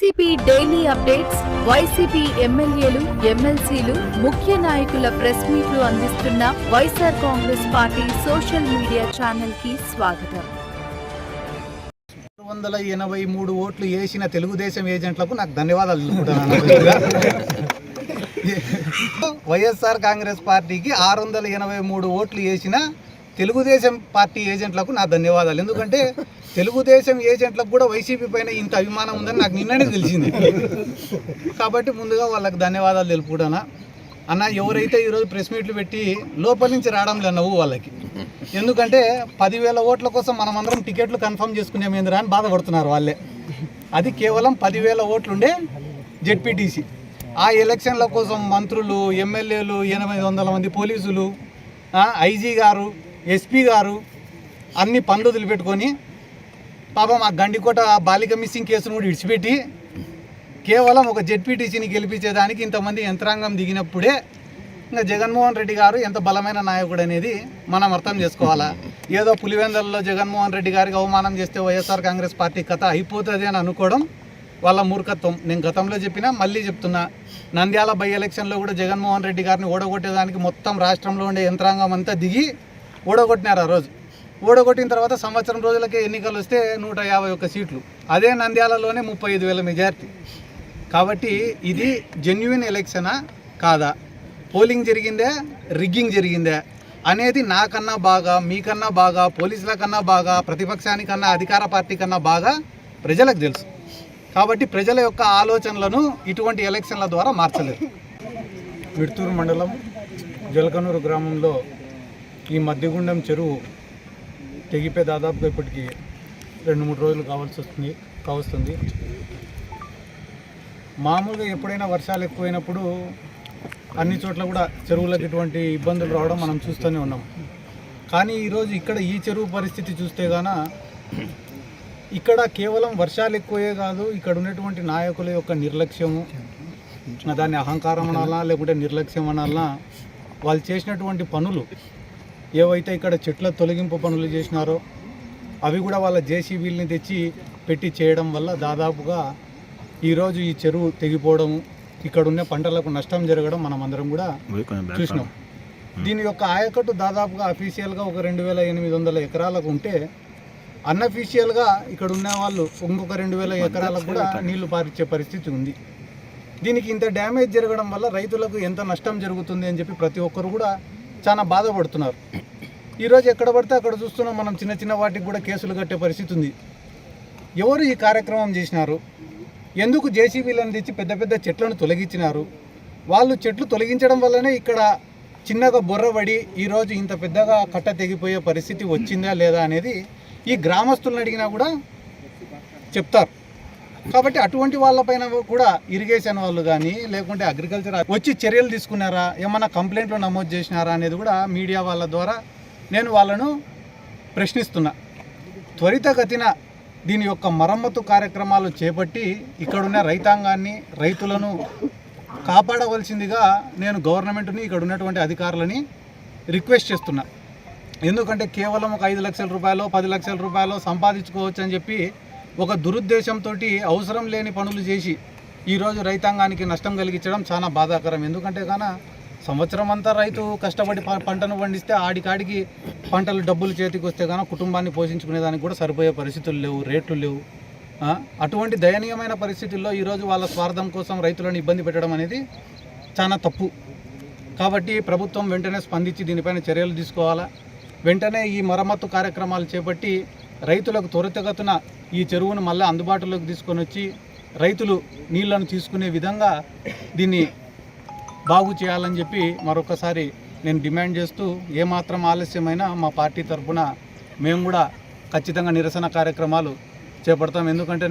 YCP daily updates, YCP ఎమ్మెల్యేలు, ఎమ్మెల్సీలు, ముఖ్య నాయకుల ప్రెస్ మీట్లు అందిస్తున్న YSR Congress party social media channel కి స్వాగతం. 683 ఓట్లు వేసిన తెలుగుదేశం ఏజెంట్లకు నాకు ధన్యవాదాలు. వైఎస్ఆర్ కాంగ్రెస్ పార్టీకి 683 ఓట్లు వేసిన తెలుగుదేశం పార్టీ ఏజెంట్లకు నా ధన్యవాదాలు. ఎందుకంటే తెలుగుదేశం ఏజెంట్లకు కూడా వైసీపీ పైన ఇంత అభిమానం ఉందని నాకు నిన్ననే తెలిసింది. కాబట్టి ముందుగా వాళ్ళకి ధన్యవాదాలు తెలుపుకుంటానా. అన్న, ఎవరైతే ఈరోజు ప్రెస్ మీట్లు పెట్టి లోపల నుంచి రావడం నవ్వు వాళ్ళకి. ఎందుకంటే 10,000 ఓట్ల కోసం మనమందరం టికెట్లు కన్ఫర్మ్ చేసుకునేమేందిరా అని బాధపడుతున్నారు వాళ్ళే. అది కేవలం 10,000 ఓట్లుండే జెడ్పీటీసీ. ఆ ఎలక్షన్ల కోసం మంత్రులు, ఎమ్మెల్యేలు, 800 మంది పోలీసులు, ఐజీ గారు, ఎస్పీ గారు అన్ని పనులు వదిలిపెట్టుకొని పాపం ఆ గండికోట బాలిక మిస్సింగ్ కేసును కూడా విడిచిపెట్టి కేవలం ఒక జెడ్పీటీసీని గెలిపించేదానికి ఇంతమంది యంత్రాంగం దిగినప్పుడే ఇంకా జగన్మోహన్ రెడ్డి గారు ఎంత బలమైన నాయకుడు అనేది మనం అర్థం చేసుకోవాలా. ఏదో పులివెందల్లో జగన్మోహన్ రెడ్డి గారికి అవమానం చేస్తే వైఎస్ఆర్ కాంగ్రెస్ పార్టీ కథ అయిపోతుంది అని అనుకోవడం వాళ్ళ మూర్ఖత్వం. నేను గతంలో చెప్పినా మళ్ళీ చెప్తున్నా, నంద్యాల బై ఎలక్షన్లో కూడా జగన్మోహన్ రెడ్డి గారిని ఓడగొట్టేదానికి మొత్తం రాష్ట్రంలో ఉండే యంత్రాంగం అంతా దిగి ఓడగొట్టినారు. ఆ రోజు ఓడగొట్టిన తర్వాత సంవత్సరం రోజులకే ఎన్నికలు వస్తే 151 సీట్లు, అదే నంద్యాలలోనే 35,000 మెజార్టీ. కాబట్టి ఇది జెన్యున్ ఎలక్షనా కాదా, పోలింగ్ జరిగిందే, రిగ్గింగ్ జరిగిందే అనేది నాకన్నా బాగా, మీకన్నా బాగా, పోలీసుల కన్నా బాగా, ప్రతిపక్షానికన్నా, అధికార పార్టీ కన్నా బాగా ప్రజలకు తెలుసు. కాబట్టి ప్రజల యొక్క ఆలోచనలను ఇటువంటి ఎలక్షన్ల ద్వారా మార్చలేరు. విడ్తూరు మండలం జలకనూరు గ్రామంలో ఈ మధ్యగుండం చెరువు తెగిపోయి దాదాపుగా ఇప్పటికీ 2-3 రోజులు కావస్తుంది. మామూలుగా ఎప్పుడైనా వర్షాలు ఎక్కువైనప్పుడు అన్ని చోట్ల కూడా చెరువులకు ఇటువంటి ఇబ్బందులు రావడం మనం చూస్తూనే ఉన్నాం. కానీ ఈరోజు ఇక్కడ ఈ చెరువు పరిస్థితి చూస్తే గాన ఇక్కడ కేవలం వర్షాలు ఎక్కువే కాదు, ఇక్కడ ఉన్నటువంటి నాయకుల యొక్క నిర్లక్ష్యము, దాన్ని అహంకారం అనాలా లేకుంటే నిర్లక్ష్యం అనాలా, వాళ్ళు చేసినటువంటి పనులు ఏవైతే ఇక్కడ చెట్ల తొలగింపు పనులు చేసినారో అవి కూడా వాళ్ళ జేసీబీలని తెచ్చి పెట్టి చేయడం వల్ల దాదాపుగా ఈరోజు ఈ చెరువు తెగిపోవడము, ఇక్కడ ఉన్న పంటలకు నష్టం జరగడం మనం అందరం కూడా చూసినాం. దీని యొక్క ఆయకట్టు దాదాపుగా అఫీషియల్గా ఒక 2,800 ఎకరాలకు ఉంటే అన్అఫీషియల్గా ఇక్కడ ఉన్న వాళ్ళు ఇంకొక 2,000 ఎకరాలకు కూడా నీళ్లు పారించే పరిస్థితి ఉంది. దీనికి ఇంత డ్యామేజ్ జరగడం వల్ల రైతులకు ఎంత నష్టం జరుగుతుంది అని చెప్పి ప్రతి ఒక్కరు కూడా చాలా బాధపడుతున్నారు. ఈరోజు ఎక్కడ పడితే అక్కడ చూస్తున్నాం మనం, చిన్న చిన్న వాటికి కూడా కేసులు కట్టే పరిస్థితి ఉంది. ఎవరు ఈ కార్యక్రమం చేసినారు? ఎందుకు జేసీబీలను తెచ్చి పెద్ద పెద్ద చెట్లను తొలగించినారు? వాళ్ళు చెట్లు తొలగించడం వల్లనే ఇక్కడ చిన్నగా బొర్రబడి ఈరోజు ఇంత పెద్దగా కట్ట తెగిపోయే పరిస్థితి వచ్చిందా లేదా అనేది ఈ గ్రామస్తులను అడిగినా కూడా చెప్తారు. కాబట్టి అటువంటి వాళ్ళపైన కూడా ఇరిగేషన్ వాళ్ళు కానీ లేకుంటే అగ్రికల్చర్ వచ్చి చర్యలు తీసుకున్నారా, ఏమన్నా కంప్లైంట్లు నమోదు చేసినారా అనేది కూడా మీడియా వాళ్ళ ద్వారా నేను వాళ్ళను ప్రశ్నిస్తున్నా. త్వరితగతిన దీని యొక్క మరమ్మతు కార్యక్రమాలు చేపట్టి ఇక్కడున్న రైతాంగాన్ని, రైతులను కాపాడవలసిందిగా నేను గవర్నమెంట్ని, ఇక్కడ ఉన్నటువంటి అధికారులని రిక్వెస్ట్ చేస్తున్నా. ఎందుకంటే కేవలం ఒక 5 లక్షల రూపాయలు, 10 లక్షల రూపాయలు సంపాదించుకోవచ్చు అని చెప్పి ఒక దురుద్దేశంతో అవసరం లేని పనులు చేసి ఈరోజు రైతాంగానికి నష్టం కలిగించడం చాలా బాధాకరం. ఎందుకంటే కాన సంవత్సరం అంతా రైతు కష్టపడి పంటను పండిస్తే ఆడికాడికి పంటలు డబ్బులు చేతికి వస్తే కానీ కుటుంబాన్ని పోషించుకునేదానికి కూడా సరిపోయే పరిస్థితులు లేవు, రేట్లు లేవు. అటువంటి దయనీయమైన పరిస్థితుల్లో ఈరోజు వాళ్ళ స్వార్థం కోసం రైతులను ఇబ్బంది పెట్టడం అనేది చాలా తప్పు. కాబట్టి ప్రభుత్వం వెంటనే స్పందించి దీనిపైన చర్యలు తీసుకోవాలా. వెంటనే ఈ మరమ్మత్తు కార్యక్రమాలు చేపట్టి రైతులకు త్వరితగతిన ఈ చెరువును మళ్ళీ అందుబాటులోకి తీసుకొని వచ్చి రైతులు నీళ్లను తీసుకునే విధంగా దీన్ని బాగు చేయాలని చెప్పి మరొకసారి నేను డిమాండ్ చేస్తూ, ఏమాత్రం ఆలస్యమైనా మా పార్టీ తరఫున మేము కూడా ఖచ్చితంగా నిరసన కార్యక్రమాలు చేపడతాం. ఎందుకంటే